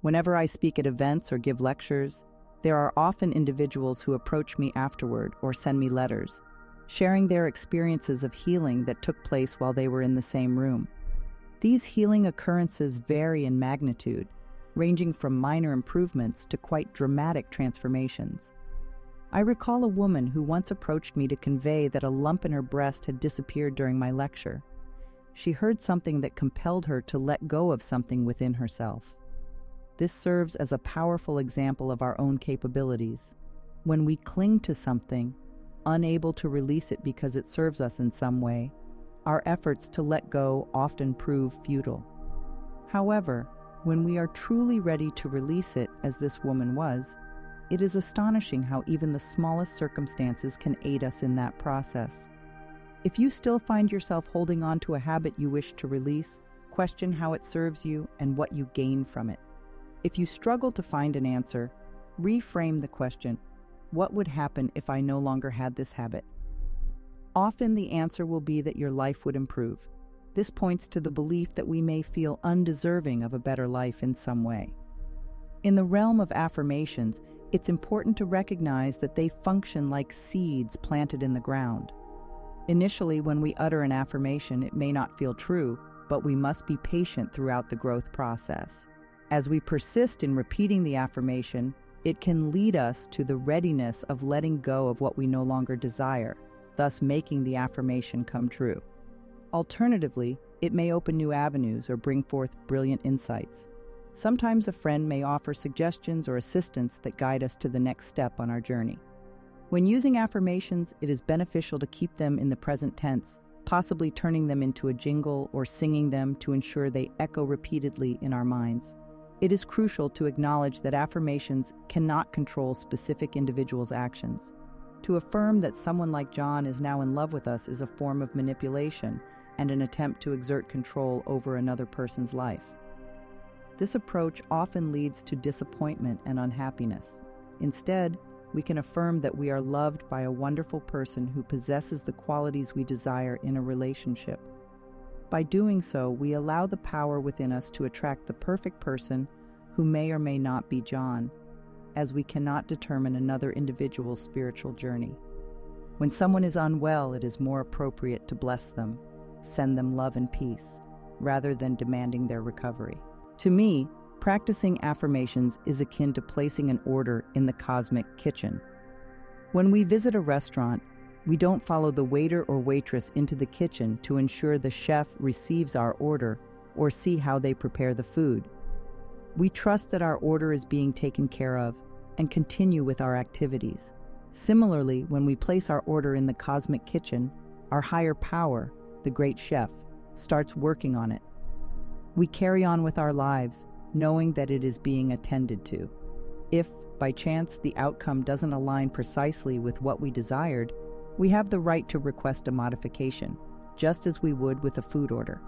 Whenever I speak at events or give lectures, there are often individuals who approach me afterward or send me letters, sharing their experiences of healing that took place while they were in the same room. These healing occurrences vary in magnitude, ranging from minor improvements to quite dramatic transformations. I recall a woman who once approached me to convey that a lump in her breast had disappeared during my lecture. She heard something that compelled her to let go of something within herself. This serves as a powerful example of our own capabilities. When we cling to something, unable to release it because it serves us in some way, our efforts to let go often prove futile. However, when we are truly ready to release it, as this woman was, it is astonishing how even the smallest circumstances can aid us in that process. If you still find yourself holding on to a habit you wish to release, question how it serves you and what you gain from it. If you struggle to find an answer, reframe the question, what would happen if I no longer had this habit? Often the answer will be that your life would improve. This points to the belief that we may feel undeserving of a better life in some way. In the realm of affirmations, it's important to recognize that they function like seeds planted in the ground. Initially, when we utter an affirmation, it may not feel true, but we must be patient throughout the growth process. As we persist in repeating the affirmation, it can lead us to the readiness of letting go of what we no longer desire, thus making the affirmation come true. Alternatively, it may open new avenues or bring forth brilliant insights. Sometimes a friend may offer suggestions or assistance that guide us to the next step on our journey. When using affirmations, it is beneficial to keep them in the present tense, possibly turning them into a jingle or singing them to ensure they echo repeatedly in our minds. It is crucial to acknowledge that affirmations cannot control specific individuals' actions. To affirm that someone like John is now in love with us is a form of manipulation and an attempt to exert control over another person's life. This approach often leads to disappointment and unhappiness. Instead, we can affirm that we are loved by a wonderful person who possesses the qualities we desire in a relationship. By doing so, we allow the power within us to attract the perfect person who may or may not be John, as we cannot determine another individual's spiritual journey. When someone is unwell, it is more appropriate to bless them, send them love and peace, rather than demanding their recovery. To me, practicing affirmations is akin to placing an order in the cosmic kitchen. When we visit a restaurant, we don't follow the waiter or waitress into the kitchen to ensure the chef receives our order or see how they prepare the food. We trust that our order is being taken care of and continue with our activities. Similarly, when we place our order in the cosmic kitchen, our higher power, the great chef, starts working on it. We carry on with our lives, knowing that it is being attended to. If, by chance, the outcome doesn't align precisely with what we desired, we have the right to request a modification, just as we would with a food order.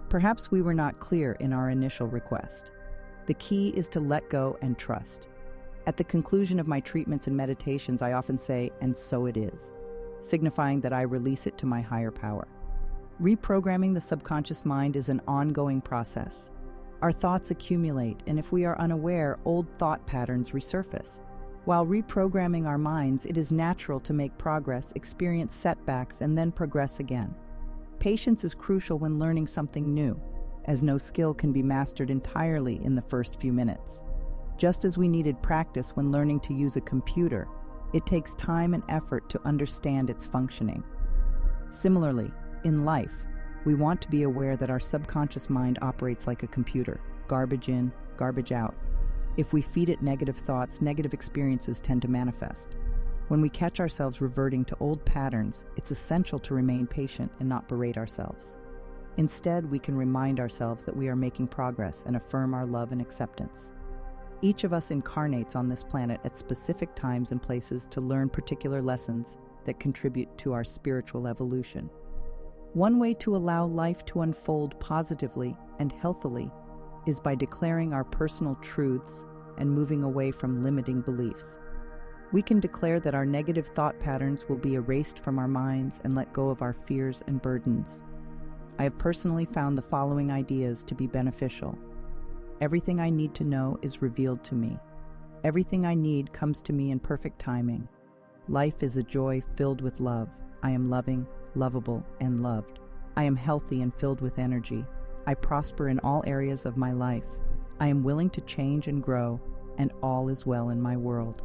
Perhaps we were not clear in our initial request. The key is to let go and trust. At the conclusion of my treatments and meditations, I often say, "And so it is," signifying that I release it to my higher power. Reprogramming the subconscious mind is an ongoing process. Our thoughts accumulate, and if we are unaware, old thought patterns resurface. While reprogramming our minds, it is natural to make progress, experience setbacks, and then progress again. Patience is crucial when learning something new, as no skill can be mastered entirely in the first few minutes. Just as we needed practice when learning to use a computer, it takes time and effort to understand its functioning. Similarly, in life, we want to be aware that our subconscious mind operates like a computer, garbage in, garbage out. If we feed it negative thoughts, negative experiences tend to manifest. When we catch ourselves reverting to old patterns, it's essential to remain patient and not berate ourselves. Instead, we can remind ourselves that we are making progress and affirm our love and acceptance. Each of us incarnates on this planet at specific times and places to learn particular lessons that contribute to our spiritual evolution. One way to allow life to unfold positively and healthily is by declaring our personal truths and moving away from limiting beliefs. We can declare that our negative thought patterns will be erased from our minds and let go of our fears and burdens. I have personally found the following ideas to be beneficial. Everything I need to know is revealed to me. Everything I need comes to me in perfect timing. Life is a joy filled with love. I am loving, lovable, and loved. I am healthy and filled with energy. I prosper in all areas of my life. I am willing to change and grow, and all is well in my world.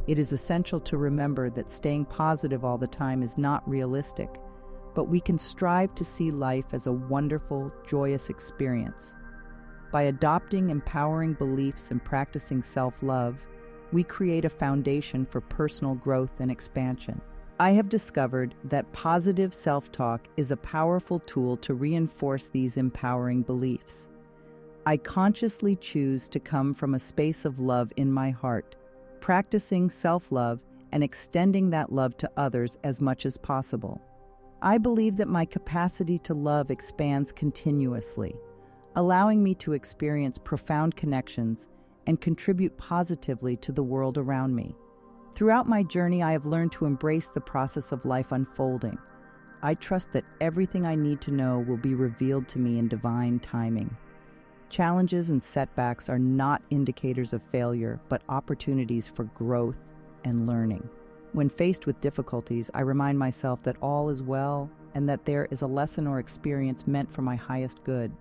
It is essential to remember that staying positive all the time is not realistic, but we can strive to see life as a wonderful, joyous experience. By adopting empowering beliefs and practicing self-love, we create a foundation for personal growth and expansion. I have discovered that positive self-talk is a powerful tool to reinforce these empowering beliefs. I consciously choose to come from a space of love in my heart, practicing self-love and extending that love to others as much as possible. I believe that my capacity to love expands continuously, allowing me to experience profound connections and contribute positively to the world around me. Throughout my journey, I have learned to embrace the process of life unfolding. I trust that everything I need to know will be revealed to me in divine timing. Challenges and setbacks are not indicators of failure, but opportunities for growth and learning. When faced with difficulties, I remind myself that all is well and that there is a lesson or experience meant for my highest good.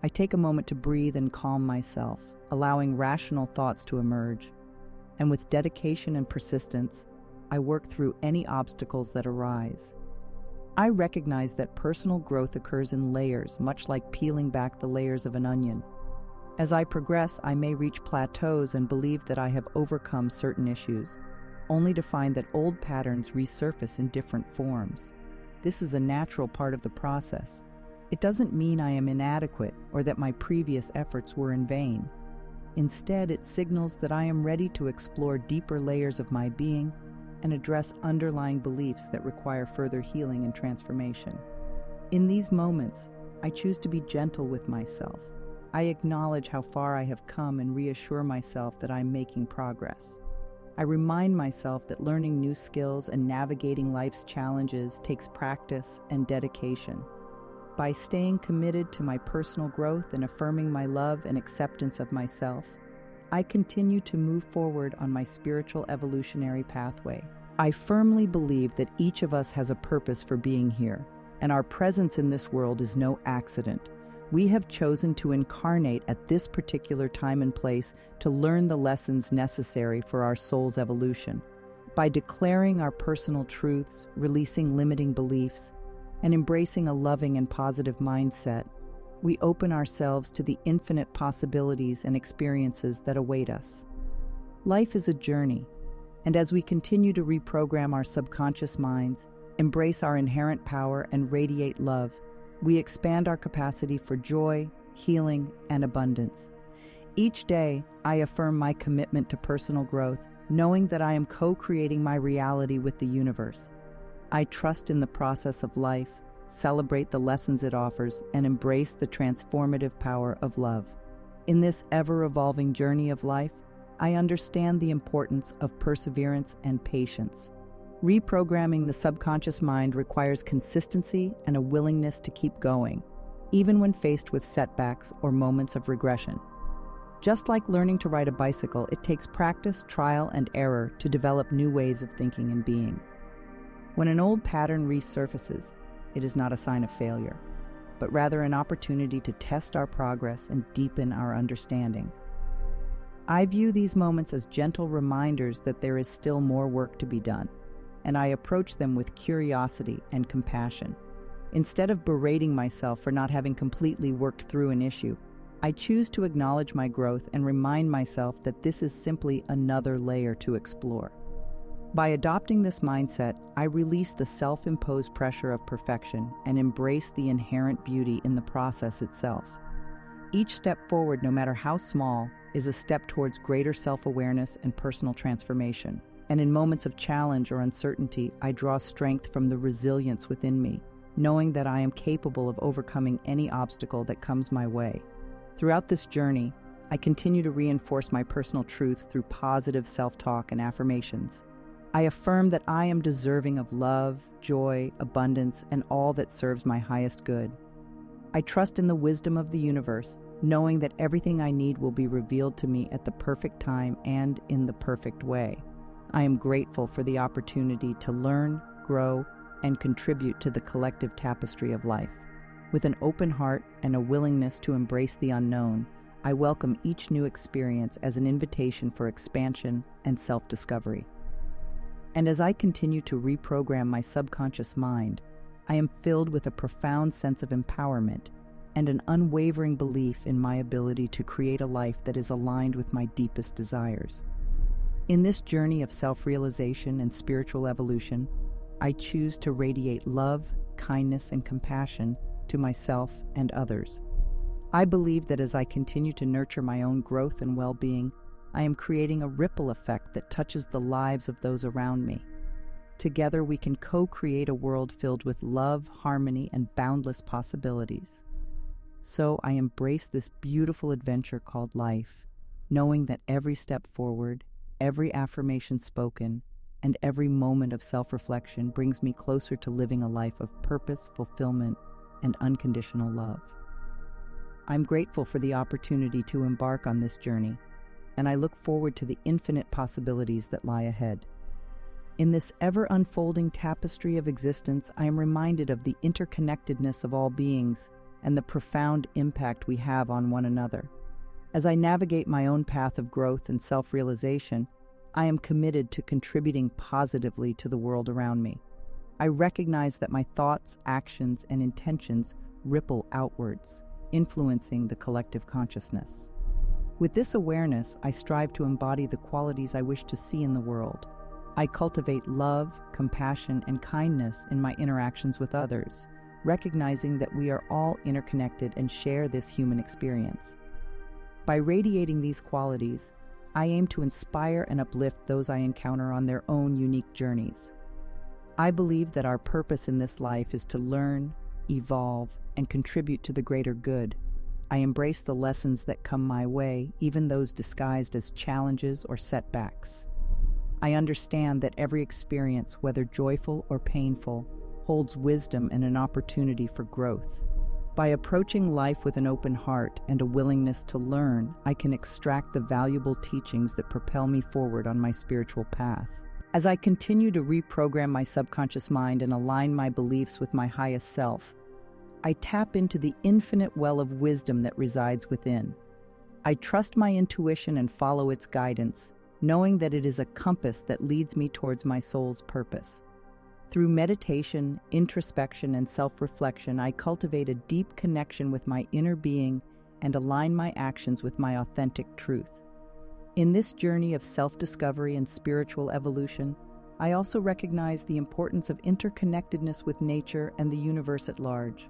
I take a moment to breathe and calm myself, allowing rational thoughts to emerge. And with dedication and persistence, I work through any obstacles that arise. I recognize that personal growth occurs in layers, much like peeling back the layers of an onion. As I progress, I may reach plateaus and believe that I have overcome certain issues, only to find that old patterns resurface in different forms. This is a natural part of the process. It doesn't mean I am inadequate or that my previous efforts were in vain. Instead, it signals that I am ready to explore deeper layers of my being and address underlying beliefs that require further healing and transformation. In these moments, I choose to be gentle with myself. I acknowledge how far I have come and reassure myself that I'm making progress. I remind myself that learning new skills and navigating life's challenges takes practice and dedication. By staying committed to my personal growth and affirming my love and acceptance of myself, I continue to move forward on my spiritual evolutionary pathway. I firmly believe that each of us has a purpose for being here, and our presence in this world is no accident. We have chosen to incarnate at this particular time and place to learn the lessons necessary for our soul's evolution. By declaring our personal truths, releasing limiting beliefs, and embracing a loving and positive mindset, we open ourselves to the infinite possibilities and experiences that await us. Life is a journey, and as we continue to reprogram our subconscious minds, embrace our inherent power, and radiate love, we expand our capacity for joy, healing, and abundance. Each day, I affirm my commitment to personal growth, knowing that I am co-creating my reality with the universe. I trust in the process of life, celebrate the lessons it offers, and embrace the transformative power of love. In this ever-evolving journey of life, I understand the importance of perseverance and patience. Reprogramming the subconscious mind requires consistency and a willingness to keep going, even when faced with setbacks or moments of regression. Just like learning to ride a bicycle, it takes practice, trial, and error to develop new ways of thinking and being. When an old pattern resurfaces, it is not a sign of failure, but rather an opportunity to test our progress and deepen our understanding. I view these moments as gentle reminders that there is still more work to be done, and I approach them with curiosity and compassion. Instead of berating myself for not having completely worked through an issue, I choose to acknowledge my growth and remind myself that this is simply another layer to explore. By adopting this mindset, I release the self-imposed pressure of perfection and embrace the inherent beauty in the process itself. Each step forward, no matter how small, is a step towards greater self-awareness and personal transformation. And in moments of challenge or uncertainty, I draw strength from the resilience within me, knowing that I am capable of overcoming any obstacle that comes my way. Throughout this journey, I continue to reinforce my personal truths through positive self-talk and affirmations. I affirm that I am deserving of love, joy, abundance, and all that serves my highest good. I trust in the wisdom of the universe, knowing that everything I need will be revealed to me at the perfect time and in the perfect way. I am grateful for the opportunity to learn, grow, and contribute to the collective tapestry of life. With an open heart and a willingness to embrace the unknown, I welcome each new experience as an invitation for expansion and self-discovery. And as I continue to reprogram my subconscious mind, I am filled with a profound sense of empowerment and an unwavering belief in my ability to create a life that is aligned with my deepest desires. In this journey of self-realization and spiritual evolution, I choose to radiate love, kindness, and compassion to myself and others. I believe that as I continue to nurture my own growth and well-being, I am creating a ripple effect that touches the lives of those around me. Together, we can co-create a world filled with love, harmony, and boundless possibilities. So I embrace this beautiful adventure called life, knowing that every step forward, every affirmation spoken, and every moment of self-reflection brings me closer to living a life of purpose, fulfillment, and unconditional love. I'm grateful for the opportunity to embark on this journey, and I look forward to the infinite possibilities that lie ahead. In this ever-unfolding tapestry of existence, I am reminded of the interconnectedness of all beings and the profound impact we have on one another. As I navigate my own path of growth and self-realization, I am committed to contributing positively to the world around me. I recognize that my thoughts, actions, and intentions ripple outwards, influencing the collective consciousness. With this awareness, I strive to embody the qualities I wish to see in the world. I cultivate love, compassion, and kindness in my interactions with others, recognizing that we are all interconnected and share this human experience. By radiating these qualities, I aim to inspire and uplift those I encounter on their own unique journeys. I believe that our purpose in this life is to learn, evolve, and contribute to the greater good. I embrace the lessons that come my way, even those disguised as challenges or setbacks. I understand that every experience, whether joyful or painful, holds wisdom and an opportunity for growth. By approaching life with an open heart and a willingness to learn, I can extract the valuable teachings that propel me forward on my spiritual path. As I continue to reprogram my subconscious mind and align my beliefs with my highest self, I tap into the infinite well of wisdom that resides within. I trust my intuition and follow its guidance, knowing that it is a compass that leads me towards my soul's purpose. Through meditation, introspection, and self-reflection, I cultivate a deep connection with my inner being and align my actions with my authentic truth. In this journey of self-discovery and spiritual evolution, I also recognize the importance of interconnectedness with nature and the universe at large.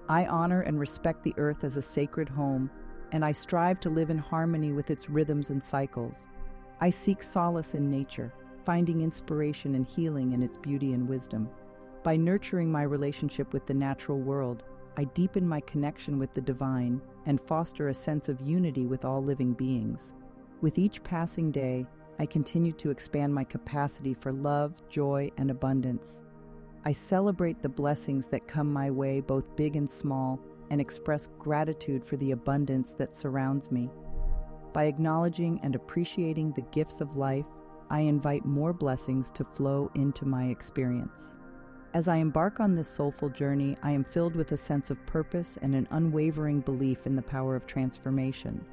I honor and respect the earth as a sacred home, and I strive to live in harmony with its rhythms and cycles. I seek solace in nature, finding inspiration and healing in its beauty and wisdom. By nurturing my relationship with the natural world, I deepen my connection with the divine and foster a sense of unity with all living beings. With each passing day, I continue to expand my capacity for love, joy, and abundance. I celebrate the blessings that come my way, both big and small, and express gratitude for the abundance that surrounds me. By acknowledging and appreciating the gifts of life, I invite more blessings to flow into my experience. As I embark on this soulful journey, I am filled with a sense of purpose and an unwavering belief in the power of transformation.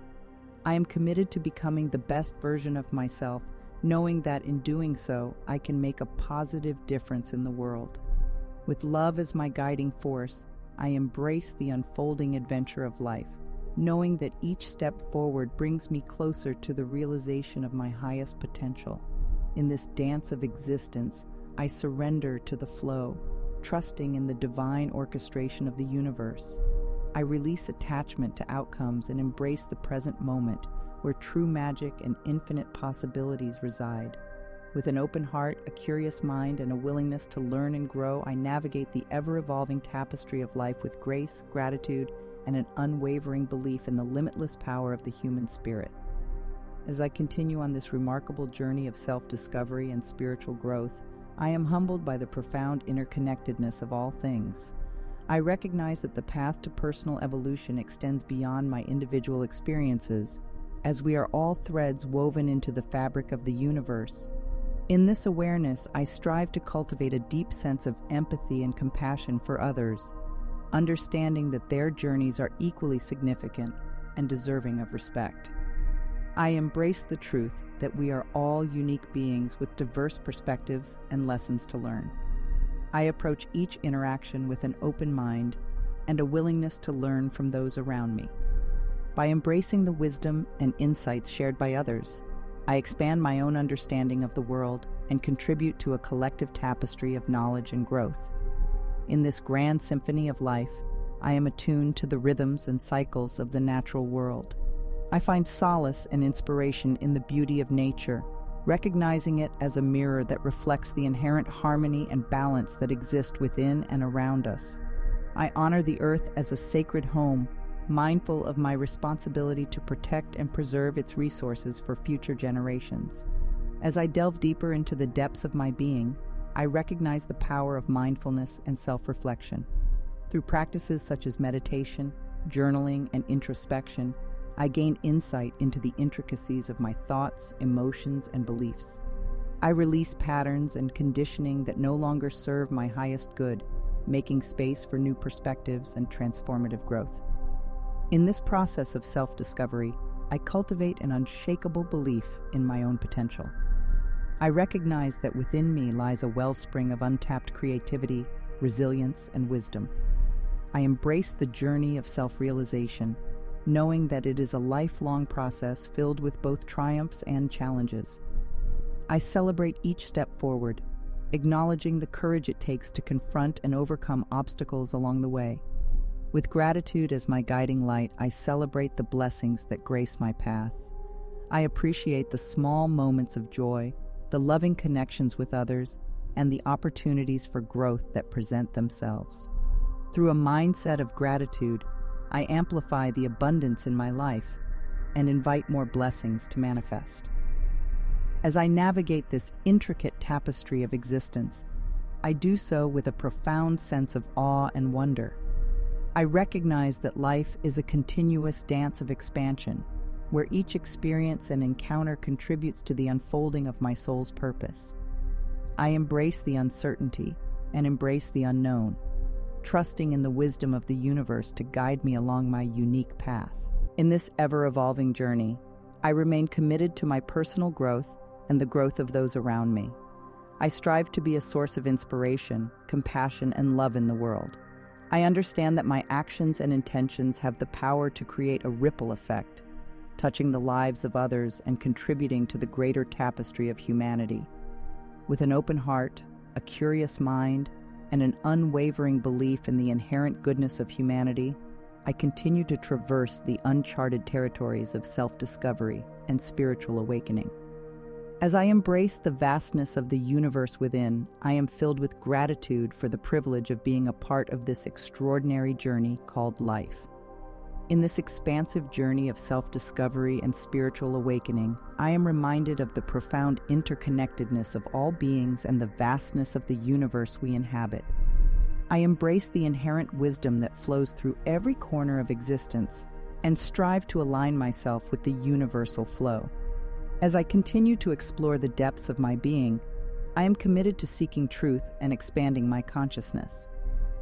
I am committed to becoming the best version of myself, knowing that in doing so, I can make a positive difference in the world. With love as my guiding force, I embrace the unfolding adventure of life, knowing that each step forward brings me closer to the realization of my highest potential. In this dance of existence, I surrender to the flow, trusting in the divine orchestration of the universe. I release attachment to outcomes and embrace the present moment, where true magic and infinite possibilities reside. With an open heart, a curious mind, and a willingness to learn and grow, I navigate the ever-evolving tapestry of life with grace, gratitude, and an unwavering belief in the limitless power of the human spirit. As I continue on this remarkable journey of self-discovery and spiritual growth, I am humbled by the profound interconnectedness of all things. I recognize that the path to personal evolution extends beyond my individual experiences, as we are all threads woven into the fabric of the universe. In this awareness, I strive to cultivate a deep sense of empathy and compassion for others, understanding that their journeys are equally significant and deserving of respect. I embrace the truth that we are all unique beings with diverse perspectives and lessons to learn. I approach each interaction with an open mind and a willingness to learn from those around me. By embracing the wisdom and insights shared by others, I expand my own understanding of the world and contribute to a collective tapestry of knowledge and growth. In this grand symphony of life, I am attuned to the rhythms and cycles of the natural world. I find solace and inspiration in the beauty of nature, recognizing it as a mirror that reflects the inherent harmony and balance that exist within and around us. I honor the earth as a sacred home, mindful of my responsibility to protect and preserve its resources for future generations. As I delve deeper into the depths of my being, I recognize the power of mindfulness and self-reflection. Through practices such as meditation, journaling, and introspection, I gain insight into the intricacies of my thoughts, emotions, and beliefs. I release patterns and conditioning that no longer serve my highest good, making space for new perspectives and transformative growth. In this process of self-discovery, I cultivate an unshakable belief in my own potential. I recognize that within me lies a wellspring of untapped creativity, resilience, and wisdom. I embrace the journey of self-realization, knowing that it is a lifelong process filled with both triumphs and challenges. I celebrate each step forward, acknowledging the courage it takes to confront and overcome obstacles along the way. With gratitude as my guiding light, I celebrate the blessings that grace my path. I appreciate the small moments of joy, the loving connections with others, and the opportunities for growth that present themselves. Through a mindset of gratitude, I amplify the abundance in my life and invite more blessings to manifest. As I navigate this intricate tapestry of existence, I do so with a profound sense of awe and wonder. I recognize that life is a continuous dance of expansion, where each experience and encounter contributes to the unfolding of my soul's purpose. I embrace the uncertainty and embrace the unknown, trusting in the wisdom of the universe to guide me along my unique path. In this ever-evolving journey, I remain committed to my personal growth and the growth of those around me. I strive to be a source of inspiration, compassion, and love in the world. I understand that my actions and intentions have the power to create a ripple effect, touching the lives of others and contributing to the greater tapestry of humanity. With an open heart, a curious mind, and an unwavering belief in the inherent goodness of humanity, I continue to traverse the uncharted territories of self-discovery and spiritual awakening. As I embrace the vastness of the universe within, I am filled with gratitude for the privilege of being a part of this extraordinary journey called life. In this expansive journey of self-discovery and spiritual awakening, I am reminded of the profound interconnectedness of all beings and the vastness of the universe we inhabit. I embrace the inherent wisdom that flows through every corner of existence and strive to align myself with the universal flow. As I continue to explore the depths of my being, I am committed to seeking truth and expanding my consciousness.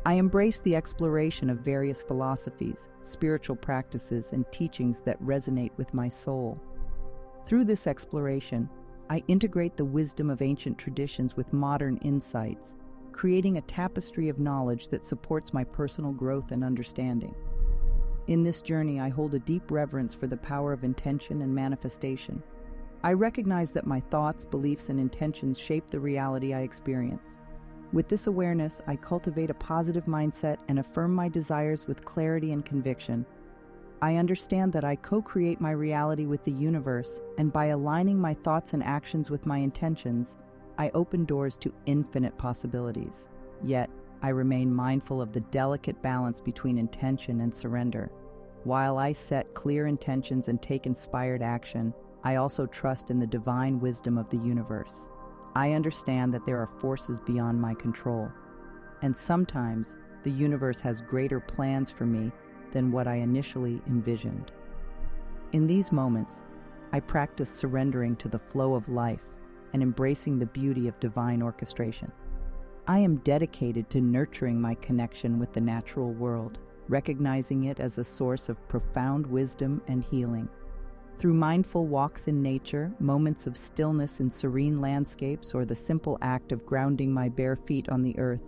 I embrace the exploration of various philosophies, spiritual practices, and teachings that resonate with my soul. Through this exploration, I integrate the wisdom of ancient traditions with modern insights, creating a tapestry of knowledge that supports my personal growth and understanding. In this journey, I hold a deep reverence for the power of intention and manifestation. I recognize that my thoughts, beliefs, and intentions shape the reality I experience. With this awareness, I cultivate a positive mindset and affirm my desires with clarity and conviction. I understand that I co-create my reality with the universe, and by aligning my thoughts and actions with my intentions, I open doors to infinite possibilities. Yet, I remain mindful of the delicate balance between intention and surrender. While I set clear intentions and take inspired action, I also trust in the divine wisdom of the universe. I understand that there are forces beyond my control, and sometimes the universe has greater plans for me than what I initially envisioned. In these moments, I practice surrendering to the flow of life and embracing the beauty of divine orchestration. I am dedicated to nurturing my connection with the natural world, recognizing it as a source of profound wisdom and healing. Through mindful walks in nature, moments of stillness in serene landscapes, or the simple act of grounding my bare feet on the earth,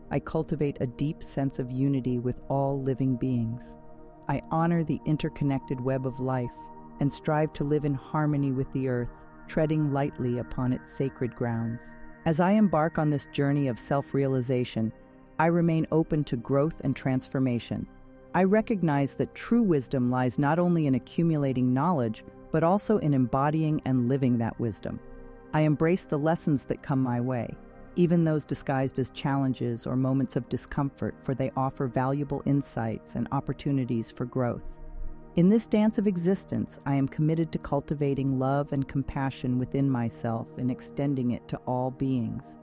I cultivate a deep sense of unity with all living beings. I honor the interconnected web of life and strive to live in harmony with the earth, treading lightly upon its sacred grounds. As I embark on this journey of self-realization, I remain open to growth and transformation. I recognize that true wisdom lies not only in accumulating knowledge, but also in embodying and living that wisdom. I embrace the lessons that come my way, even those disguised as challenges or moments of discomfort, for they offer valuable insights and opportunities for growth. In this dance of existence, I am committed to cultivating love and compassion within myself and extending it to all beings.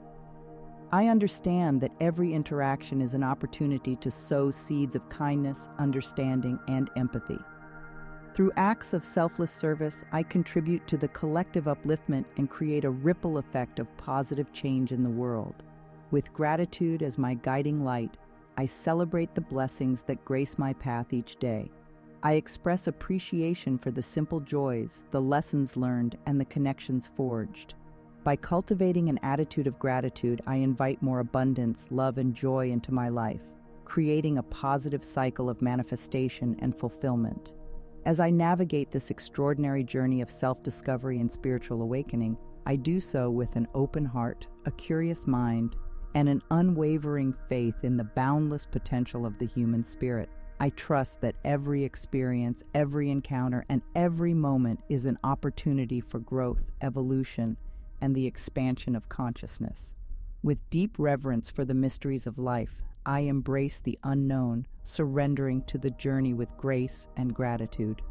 I understand that every interaction is an opportunity to sow seeds of kindness, understanding, and empathy. Through acts of selfless service, I contribute to the collective upliftment and create a ripple effect of positive change in the world. With gratitude as my guiding light, I celebrate the blessings that grace my path each day. I express appreciation for the simple joys, the lessons learned, and the connections forged. By cultivating an attitude of gratitude, I invite more abundance, love, and joy into my life, creating a positive cycle of manifestation and fulfillment. As I navigate this extraordinary journey of self-discovery and spiritual awakening, I do so with an open heart, a curious mind, and an unwavering faith in the boundless potential of the human spirit. I trust that every experience, every encounter, and every moment is an opportunity for growth, evolution, and the expansion of consciousness. With deep reverence for the mysteries of life, I embrace the unknown, surrendering to the journey with grace and gratitude.